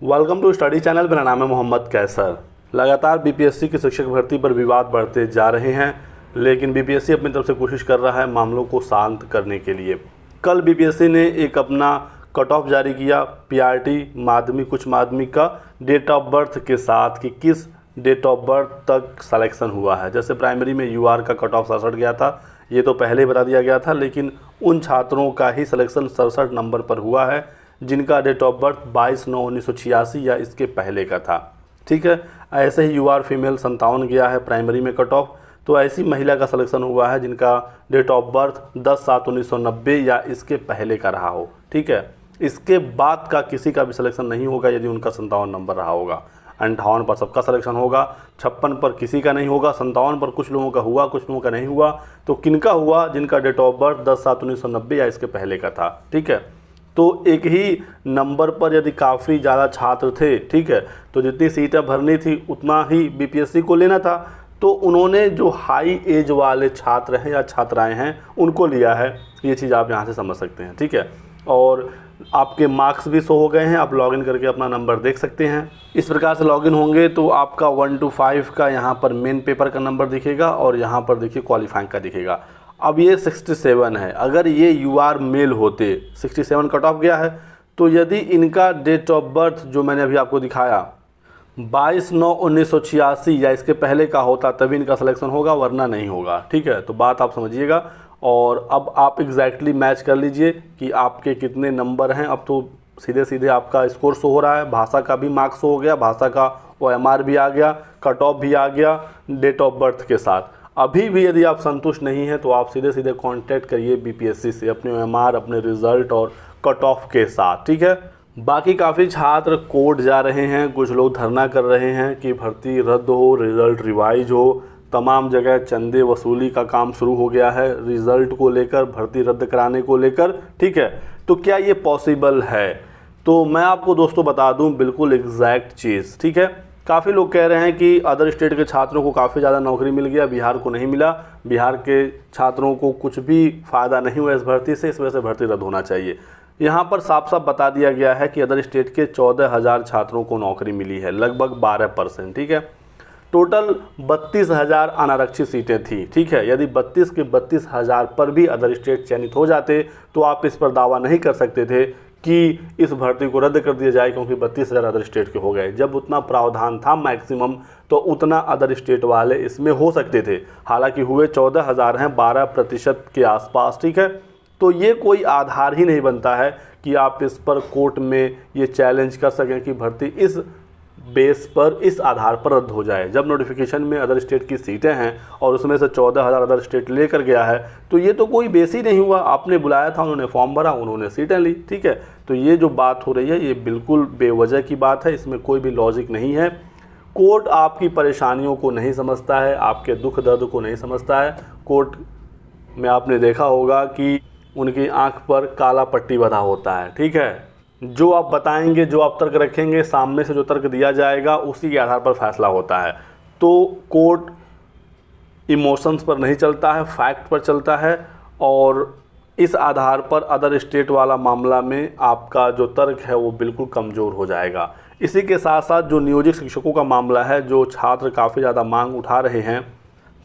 Welcome to study channel. मेरा नाम है मोहम्मद कैसर। लगातार बीपीएससी की शिक्षक भर्ती पर विवाद बढ़ते जा रहे हैं, लेकिन बीपीएससी अपनी तरफ से कोशिश कर रहा है मामलों को शांत करने के लिए। कल बीपीएससी ने एक अपना कट ऑफ जारी किया पीआरटी माध्यमिक उच्च माध्यमिक का डेट ऑफ बर्थ के साथ कि किस डेट ऑफ बर्थ तक सिलेक्शन हुआ है। जैसे प्राइमरी में यूआर का कट ऑफ 67 गया था, ये तो पहले बता दिया गया था, लेकिन उन छात्रों का ही सिलेक्शन 67 नंबर पर हुआ है जिनका डेट ऑफ बर्थ 22/9/1986 या इसके पहले का था। ठीक है, ऐसे ही यूआर फीमेल 57 गया है प्राइमरी में कट ऑफ, तो ऐसी महिला का सिलेक्शन हुआ है जिनका डेट ऑफ बर्थ 10/7/1990 या इसके पहले का रहा हो। ठीक है, इसके बाद का किसी का भी सिलेक्शन नहीं होगा यदि उनका 57 नंबर रहा होगा। 58 पर सबका सिलेक्शन होगा, 56 पर किसी का नहीं होगा, 57 पर कुछ लोगों का हुआ, कुछ लोगों का नहीं हुआ। तो किनका हुआ? जिनका डेट ऑफ बर्थ 10/7/1990 या इसके पहले का था। ठीक है, तो एक ही नंबर पर यदि काफ़ी ज़्यादा छात्र थे, ठीक है, तो जितनी सीटें भरनी थी उतना ही बीपीएससी को लेना था। तो उन्होंने जो हाई एज वाले छात्र हैं या छात्राएं हैं उनको लिया है। ये चीज़ आप यहाँ से समझ सकते हैं। ठीक है, और आपके मार्क्स भी शो हो गए हैं, आप लॉगिन करके अपना नंबर देख सकते हैं। इस प्रकार से लॉगिन होंगे तो आपका 1 to 5 का यहाँ पर मेन पेपर का नंबर दिखेगा और यहाँ पर देखिए क्वालिफाइंग का दिखेगा। अब ये 67 है, अगर ये यूआर मेल होते 67 कट ऑफ गया है, तो यदि इनका डेट ऑफ बर्थ जो मैंने अभी आपको दिखाया 22/9/1986 या इसके पहले का होता तभी इनका सिलेक्शन होगा, वरना नहीं होगा। ठीक है, तो बात आप समझिएगा। और अब आप एग्जैक्टली मैच कर लीजिए कि आपके कितने नंबर हैं। अब तो सीधे सीधे आपका स्कोर शो हो रहा है, भाषा का भी मार्क्स हो गया, भाषा का OMR भी आ गया, कट ऑफ भी आ गया डेट ऑफ बर्थ के साथ। अभी भी यदि आप संतुष्ट नहीं हैं तो आप सीधे सीधे कांटेक्ट करिए बीपीएससी से अपने OMR, अपने रिज़ल्ट और कट ऑफ के साथ। ठीक है, बाकी काफ़ी छात्र कोर्ट जा रहे हैं, कुछ लोग धरना कर रहे हैं कि भर्ती रद्द हो, रिज़ल्ट रिवाइज हो। तमाम जगह चंदे वसूली का काम शुरू हो गया है रिज़ल्ट को लेकर, भर्ती रद्द कराने को लेकर। ठीक है, तो क्या ये पॉसिबल है? तो मैं आपको दोस्तों बता दूं बिल्कुल एग्जैक्ट चीज़। ठीक है, काफ़ी लोग कह रहे हैं कि अदर स्टेट के छात्रों को काफ़ी ज़्यादा नौकरी मिल गया, बिहार को नहीं मिला, बिहार के छात्रों को कुछ भी फ़ायदा नहीं हुआ इस भर्ती से, इस वजह से भर्ती रद्द होना चाहिए। यहाँ पर साफ साफ बता दिया गया है कि अदर स्टेट के 14,000 छात्रों को नौकरी मिली है, लगभग 12%। ठीक है, टोटल 32,000 अनारक्षित सीटें थी। ठीक है, यदि 32 के 32,000 पर भी अदर स्टेट चयनित हो जाते तो आप इस पर दावा नहीं कर सकते थे कि इस भर्ती को रद्द कर दिया जाए, क्योंकि 32,000 अदर स्टेट के हो गए। जब उतना प्रावधान था मैक्सिमम, तो उतना अदर स्टेट वाले इसमें हो सकते थे। हालांकि हुए 14,000 हैं, 12% के आसपास। ठीक है, तो ये कोई आधार ही नहीं बनता है कि आप इस पर कोर्ट में ये चैलेंज कर सकें कि भर्ती इस बेस पर, इस आधार पर रद्द हो जाए। जब नोटिफिकेशन में अदर स्टेट की सीटें हैं और उसमें से 14,000 अदर स्टेट लेकर गया है, तो ये तो कोई बेस ही नहीं हुआ। आपने बुलाया था, उन्होंने फॉर्म भरा, उन्होंने सीटें ली। ठीक है, तो ये जो बात हो रही है ये बिल्कुल बेवजह की बात है, इसमें कोई भी लॉजिक नहीं है। कोर्ट आपकी परेशानियों को नहीं समझता है, आपके दुख दर्द को नहीं समझता है। कोर्ट में आपने देखा होगा कि उनकी आंख पर काला पट्टी बंधा होता है। ठीक है, जो आप बताएंगे, जो आप तर्क रखेंगे, सामने से जो तर्क दिया जाएगा उसी के आधार पर फैसला होता है। तो कोर्ट इमोशंस पर नहीं चलता है, फैक्ट पर चलता है, और इस आधार पर अदर स्टेट वाला मामला में आपका जो तर्क है वो बिल्कुल कमज़ोर हो जाएगा। इसी के साथ साथ जो नियोजित शिक्षकों का मामला है, जो छात्र काफ़ी ज़्यादा मांग उठा रहे हैं,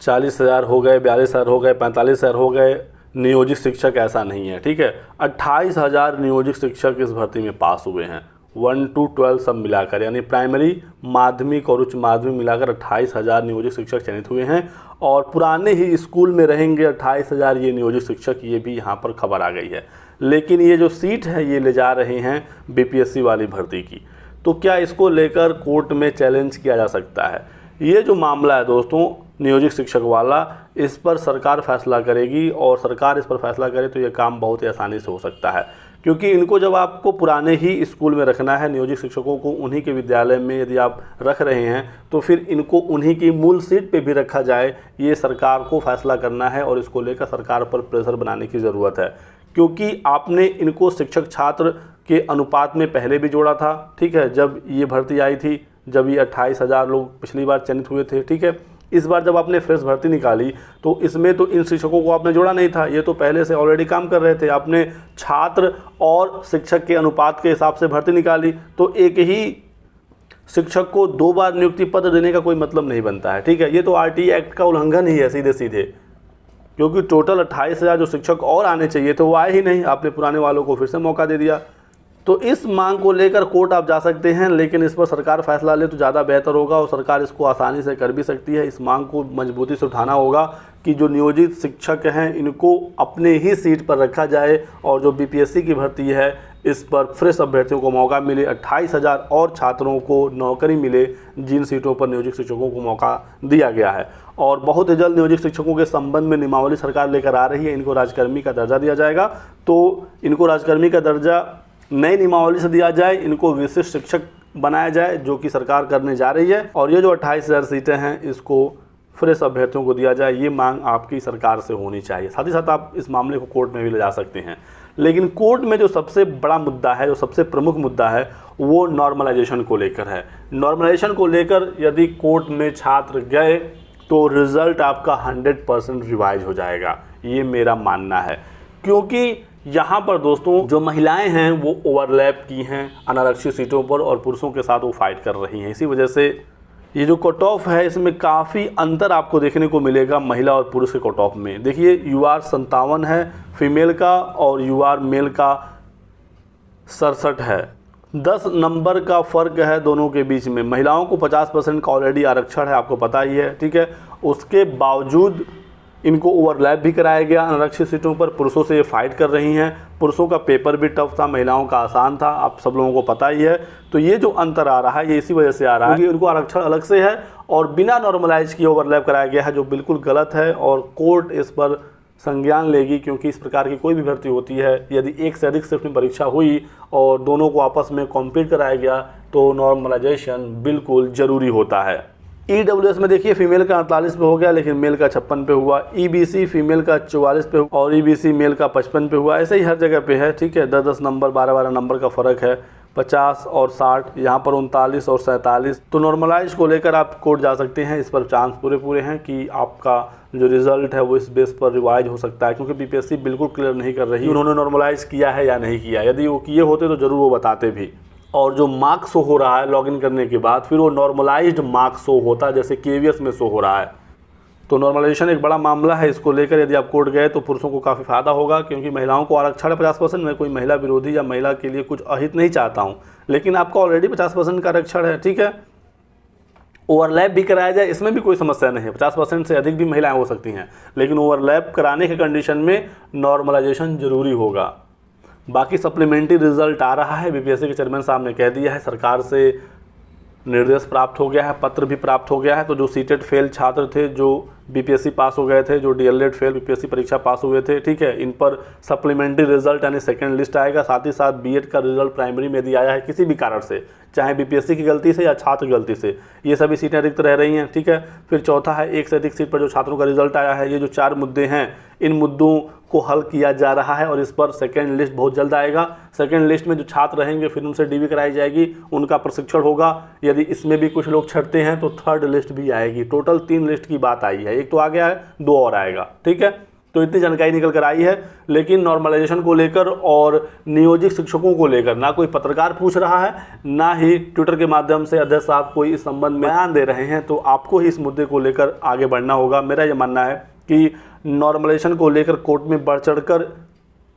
40,000 हो गए, 42,000 हो गए, 45,000 हो गए नियोजित शिक्षक, ऐसा नहीं है। ठीक है, 28,000 नियोजित शिक्षक इस भर्ती में पास हुए हैं, 1 to 12 सब मिलाकर, यानी प्राइमरी, माध्यमिक और उच्च माध्यमिक मिलाकर 28,000 नियोजित शिक्षक चयनित हुए हैं। और पुराने ही स्कूल में रहेंगे 28,000 ये नियोजित शिक्षक, ये भी यहाँ पर खबर आ गई है। लेकिन ये जो सीट है ये ले जा रहे हैं बीपीएससी वाली भर्ती की, तो क्या इसको लेकर कोर्ट में चैलेंज किया जा सकता है? ये जो मामला है दोस्तों नियोजित शिक्षक वाला, इस पर सरकार फैसला करेगी, और सरकार इस पर फैसला करे तो ये काम बहुत ही आसानी से हो सकता है। क्योंकि इनको जब आपको पुराने ही स्कूल में रखना है, नियोजित शिक्षकों को उन्हीं के विद्यालय में यदि आप रख रहे हैं, तो फिर इनको उन्हीं की मूल सीट पे भी रखा जाए, ये सरकार को फैसला करना है। और इसको लेकर सरकार पर प्रेशर बनाने की ज़रूरत है, क्योंकि आपने इनको शिक्षक छात्र के अनुपात में पहले भी जोड़ा था। ठीक है, जब ये भर्ती आई थी, जब ये 28,000 लोग पिछली बार चयनित हुए थे। ठीक है, इस बार जब आपने फ्रेश भर्ती निकाली तो इसमें तो इन शिक्षकों को आपने जोड़ा नहीं था, ये तो पहले से ऑलरेडी काम कर रहे थे। आपने छात्र और शिक्षक के अनुपात के हिसाब से भर्ती निकाली, तो एक ही शिक्षक को 2 बार नियुक्ति पत्र देने का कोई मतलब नहीं बनता है, ठीक है। ये तो आरटीई एक्ट का उल्लंघन ही है सीधे सीधे, क्योंकि टोटल 28,000 जो शिक्षक और आने चाहिए थे वो आए ही नहीं, आपने पुराने वालों को फिर से मौका दे दिया। तो इस मांग को लेकर कोर्ट आप जा सकते हैं, लेकिन इस पर सरकार फैसला ले तो ज़्यादा बेहतर होगा और सरकार इसको आसानी से कर भी सकती है। इस मांग को मजबूती से उठाना होगा कि जो नियोजित शिक्षक हैं इनको अपने ही सीट पर रखा जाए और जो बीपीएससी की भर्ती है इस पर फ्रेश अभ्यर्थियों को मौका मिले, 28,000 और छात्रों को नौकरी मिले जिन सीटों पर नियोजित शिक्षकों को मौका दिया गया है। और बहुत ही जल्द नियोजित शिक्षकों के संबंध में नियमावली सरकार लेकर आ रही है। इनको राजकर्मी का दर्जा दिया जाएगा, तो इनको राजकर्मी का दर्जा नई नियमावली से दिया जाए, इनको विशिष्ट शिक्षक बनाया जाए जो कि सरकार करने जा रही है। और ये जो 28,000 सीटें हैं इसको फ्रेश अभ्यर्थियों को दिया जाए, ये मांग आपकी सरकार से होनी चाहिए। साथ ही साथ आप इस मामले को कोर्ट में भी ले जा सकते हैं, लेकिन कोर्ट में जो सबसे बड़ा मुद्दा है, जो सबसे प्रमुख मुद्दा है, वो नॉर्मलाइजेशन को लेकर है। नॉर्मलाइजेशन को लेकर यदि कोर्ट में छात्र गए तो रिज़ल्ट आपका 100% रिवाइज हो जाएगा, ये मेरा मानना है। क्योंकि यहाँ पर दोस्तों जो महिलाएं हैं वो ओवरलैप की हैं अनारक्षित सीटों पर और पुरुषों के साथ वो फाइट कर रही हैं। इसी वजह से ये जो कट ऑफ है इसमें काफ़ी अंतर आपको देखने को मिलेगा महिला और पुरुष के कट ऑफ में। देखिए UR 57 है फीमेल का और UR मेल का 67 है। 10 नंबर का फ़र्क है दोनों के बीच में। महिलाओं को 50% का ऑलरेडी आरक्षण है, आपको पता ही है, ठीक है। उसके बावजूद इनको ओवरलैप भी कराया गया अनारक्षित सीटों पर। पुरुषों से ये फाइट कर रही हैं। पुरुषों का पेपर भी टफ था, महिलाओं का आसान था, आप सब लोगों को पता ही है। तो ये जो अंतर आ रहा है ये इसी वजह से आ रहा है क्योंकि उनको आरक्षण अलग से है और बिना नॉर्मलाइज किए ओवरलैप कराया गया है, जो बिल्कुल गलत है। और कोर्ट इस पर संज्ञान लेगी, क्योंकि इस प्रकार की कोई भी भर्ती होती है यदि एक से अधिक शिफ्ट में परीक्षा हुई और दोनों को आपस में कॉम्पीट कराया गया तो नॉर्मलाइजेशन बिल्कुल ज़रूरी होता है। EWS में देखिए फीमेल का 48 पे हो गया लेकिन मेल का 56 पे हुआ। EBC फीमेल का 44 पे और EBC मेल का 55 पे हुआ। ऐसे ही हर जगह पे है, ठीक है। 10-10 नंबर 12-12 नंबर का फ़र्क है, 50 और 60, यहाँ पर 39 और 47। तो नॉर्मलाइज को लेकर आप कोर्ट जा सकते हैं, इस पर चांस पूरे हैं कि आपका जो रिज़ल्ट है वो इस बेस पर रिवाइज हो सकता है, क्योंकि बीपीएससी बिल्कुल क्लियर नहीं कर रही उन्होंने नॉर्मलाइज किया है या नहीं किया। यदि वो किए होते तो ज़रूर वो बताते भी। और जो मार्क शो हो रहा है लॉगिन करने के बाद फिर वो नॉर्मलाइज्ड मार्क शो होता है, जैसे KVS में शो हो रहा है। तो नॉर्मलाइजेशन एक बड़ा मामला है, इसको लेकर यदि आप कोर्ट गए तो पुरुषों को काफ़ी फ़ायदा होगा, क्योंकि महिलाओं को आरक्षण 50%। मैं कोई महिला विरोधी या महिला के लिए कुछ अहित नहीं चाहता हूँ, लेकिन आपका ऑलरेडी 50% का आरक्षण है, ठीक है। ओवरलैप भी कराया जाए इसमें भी कोई समस्या नहीं है, 50% से अधिक भी महिलाएं हो सकती हैं, लेकिन ओवरलैप कराने के कंडीशन में नॉर्मलाइजेशन ज़रूरी होगा। बाकी सप्लीमेंट्री रिजल्ट आ रहा है, बीपीएससी के चेयरमैन साहब ने कह दिया है, सरकार से निर्देश प्राप्त हो गया है, पत्र भी प्राप्त हो गया है। तो जो सीटेट फेल छात्र थे, जो बीपीएससी पास हो गए थे, जो डीएलएड फेल बीपीएससी परीक्षा पास हुए थे, ठीक है, इन पर सप्लीमेंट्री रिजल्ट यानी सेकंड लिस्ट आएगा। साथ ही साथ बीएड का रिजल्ट प्राइमरी में यदि आया है किसी भी कारण से, चाहे बीपीएससी की गलती से या छात्र की गलती से, ये सभी सीटें रिक्त रह रही हैं, ठीक है। फिर चौथा है एक से अधिक सीट पर जो छात्रों का रिजल्ट आया है। ये जो 4 मुद्दे हैं, इन मुद्दों को हल किया जा रहा है और इस पर सेकंड लिस्ट बहुत जल्द आएगा। सेकंड लिस्ट में जो छात्र रहेंगे फिर उनसे डीवी कराई जाएगी, उनका प्रशिक्षण होगा। यदि इसमें भी कुछ लोग छटते हैं तो थर्ड लिस्ट भी आएगी। टोटल 3 लिस्ट की बात आई है, एक तो आ गया है, 2 और आएगा, ठीक है। तो इतनी जानकारी निकल कर आई है, लेकिन नॉर्मलाइजेशन को लेकर और नियोजित शिक्षकों को लेकर ना कोई पत्रकार पूछ रहा है, ना ही ट्विटर के माध्यम से अध्यक्ष साहब कोई इस संबंध में बयान दे रहे हैं। तो आपको ही इस मुद्दे को लेकर आगे बढ़ना होगा। मेरा यह मानना है कि नॉर्मलाइजेशन को लेकर कोर्ट में बढ़ चढ़कर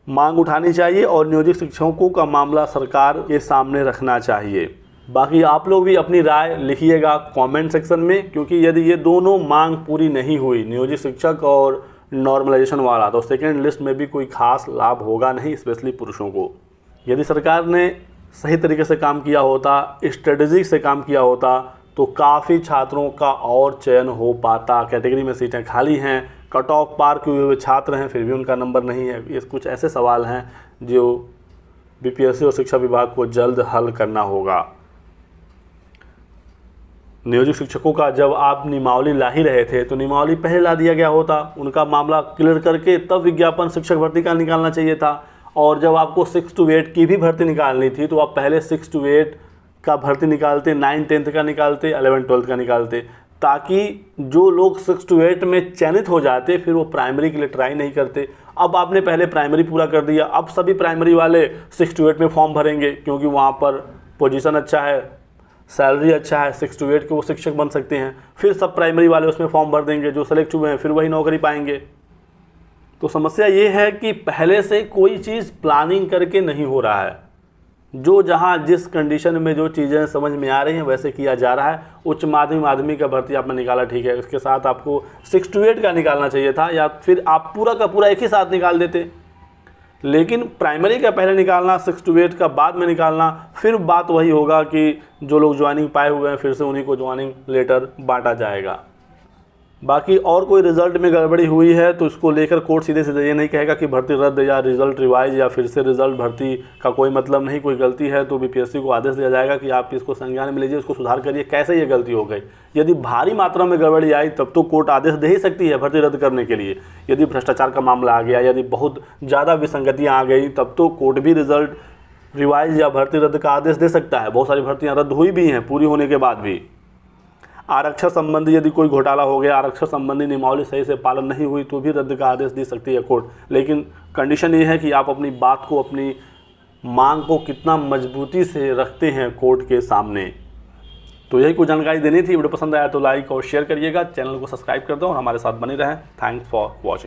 मांग उठानी चाहिए और नियोजित शिक्षकों का मामला सरकार के सामने रखना चाहिए। बाकी आप लोग भी अपनी राय लिखिएगा कमेंट सेक्शन में, क्योंकि यदि ये दोनों मांग पूरी नहीं हुई, नियोजित शिक्षक और नॉर्मलाइजेशन वाला, तो सेकेंड लिस्ट में भी कोई खास लाभ होगा नहीं, स्पेशली पुरुषों को। यदि सरकार ने सही तरीके से काम किया होता, स्ट्रेटेजिक से काम किया होता, तो काफ़ी छात्रों का और चयन हो पाता। कैटेगरी में सीटें खाली हैं, कट ऑफ पार किए हुए छात्र हैं, फिर भी उनका नंबर नहीं है। ये कुछ ऐसे सवाल हैं जो बीपीएससी और शिक्षा विभाग को जल्द हल करना होगा। नियोजित शिक्षकों का जब आप नियमावली ला ही रहे थे तो नियमावली पहले ला दिया गया होता, उनका मामला क्लियर करके तब विज्ञापन शिक्षक भर्ती का निकालना चाहिए था। और जब आपको 6 to 8 की भी भर्ती निकालनी थी तो आप पहले 6 to 8 का भर्ती निकालते, 9-10 का निकालते, 11-12 का निकालते, ताकि जो लोग 6 to 8 में चयनित हो जाते फिर वो प्राइमरी के लिए ट्राई नहीं करते। अब आपने पहले प्राइमरी पूरा कर दिया, अब सभी प्राइमरी वाले 6 to 8 में फॉर्म भरेंगे क्योंकि वहाँ पर पोजीशन अच्छा है, सैलरी अच्छा है, 6 to 8 के वो शिक्षक बन सकते हैं। फिर सब प्राइमरी वाले उसमें फॉर्म भर देंगे, जो सेलेक्ट हुए हैं फिर वही नौकरी पाएंगे। तो समस्या ये है कि पहले से कोई चीज़ प्लानिंग करके नहीं हो रहा है। जो जहाँ जिस कंडीशन में जो चीज़ें समझ में आ रही हैं वैसे किया जा रहा है। उच्च माध्यमिक का भर्ती आपने निकाला, ठीक है, उसके साथ आपको 6 to 8 का निकालना चाहिए था, या फिर आप पूरा का पूरा एक ही साथ निकाल देते। लेकिन प्राइमरी का पहले निकालना, 6 to 8 का बाद में निकालना, फिर बात वही होगा कि जो लोग ज्वाइनिंग पाए हुए हैं फिर से उन्हीं को ज्वाइनिंग लेटर बांटा जाएगा। बाकी और कोई रिज़ल्ट में गड़बड़ी हुई है तो इसको लेकर कोर्ट सीधे सीधे ये नहीं कहेगा कि भर्ती रद्द या रिज़ल्ट रिवाइज या फिर से रिज़ल्ट भर्ती का कोई मतलब नहीं। कोई गलती है तो बीपीएससी को आदेश दिया जाएगा कि आप इसको संज्ञान में लीजिए, उसको सुधार करिए, कैसे ये गलती हो गई। यदि भारी मात्रा में गड़बड़ी आई तब तो कोर्ट आदेश दे ही सकती है भर्ती रद्द करने के लिए। यदि भ्रष्टाचार का मामला आ गया, यदि बहुत ज़्यादा विसंगतियाँ आ गई, तब तो कोर्ट भी रिज़ल्ट रिवाइज या भर्ती रद्द का आदेश दे सकता है। बहुत सारी भर्तियाँ रद्द हुई भी हैं पूरी होने के बाद भी। आरक्षण संबंधी यदि कोई घोटाला हो गया, आरक्षण संबंधी नियमावली सही से पालन नहीं हुई तो भी रद्द का आदेश दे सकती है कोर्ट। लेकिन कंडीशन ये है कि आप अपनी बात को, अपनी मांग को कितना मजबूती से रखते हैं कोर्ट के सामने। तो यही कुछ जानकारी देनी थी। वीडियो पसंद आया तो लाइक और शेयर करिएगा, चैनल को सब्सक्राइब कर दो और हमारे साथ बने रहें। Thanks for watching.